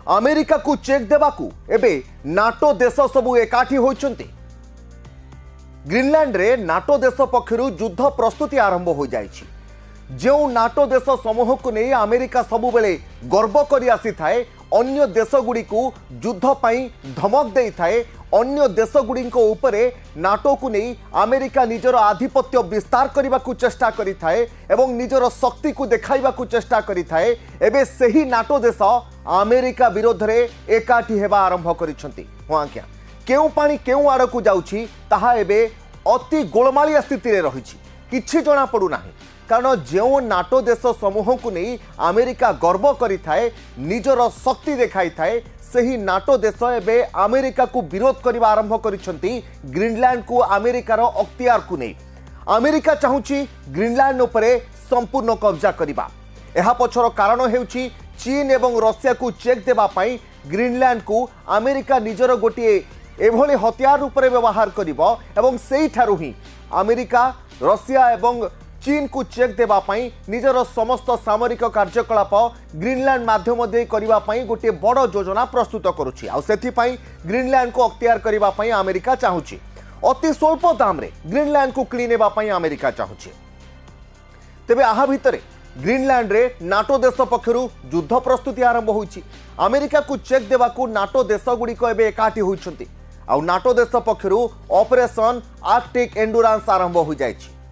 America को check देवाकू एबे NATO देश सबू एकाठी होइचंती। ग्रीनलैंड रे नाटो देश पक्षरु युद्ध प्रस्तुति आरंभ हो जाइछि। जो नाटो देश समूह को नहीं अमेरिका सबुबेले गर्व करि आसी थाए, अन्य देशगुड़ी को युद्ध पाई धमक दे थाए। अन्य देशगुड़ी उपरे नाटो को नहीं अमेरिका निजर आधिपत्य विस्तार करने को चेष्टा करि थाए एवं निजर शक्ति को देखाइबा को चेष्टा करि थाए। एबे सही नाटो देश अमेरिका विरोध रे एकाठी हेबा आरंभ करिसंती। हां आज्ञा, केउ पानी केउ आड़ को जाउछि ताहा एबे अति गोलमालिया स्थिति रे रहिछि, किछि जणा पडु नाही। कारण जो नाटो देश समूह को नहीं अमेरिका गर्व करि थाए, निजर शक्ति देखाई थाए, सही नाटो देश एबे अमेरिका को विरोध करने आरंभ करिसंती। ग्रीनलैंड को अमेरिकार अख्तियार को नहीं अमेरिका चाहूची ग्रीनलैंड उपरे संपूर्ण कब्जा करबा। एहा पछर कारण हेउची चीन एवं रशिया को चेक देबा पाई ग्रीनलैंड को अमेरिका निजर गोटे एभली हथियार उपरे व्यवहार करिबो एवं सेही ठारू ही अमेरिका रशिया एवं चीन को चेक देबा पाई निजर समस्त सामरिक कार्यकलाप ग्रीनलैंड माध्यम दे करिबा पाई गोटे बड़ योजना प्रस्तुत करुछि। आ सेथि पाई ग्रीनलैंड को अख्तियार करिबा पाई अमेरिका चाहूछि। अति स्वल्प दाम रे ग्रीनलैंड को किनि नेबा पाई अमेरिका चाहूछि। तेबे आहा भितरे ग्रीनलैंड रे नाटो देश पक्षरु युद्ध प्रस्तुति आरंभ होइछि। अमेरिका को चेक देबाकू नाटो देश गुड़िक एबे एकाठी होइछंती। आ नाटो देश पक्षरु ऑपरेशन आर्कटिक एंडुरेंस आरंभ हो जाइछि।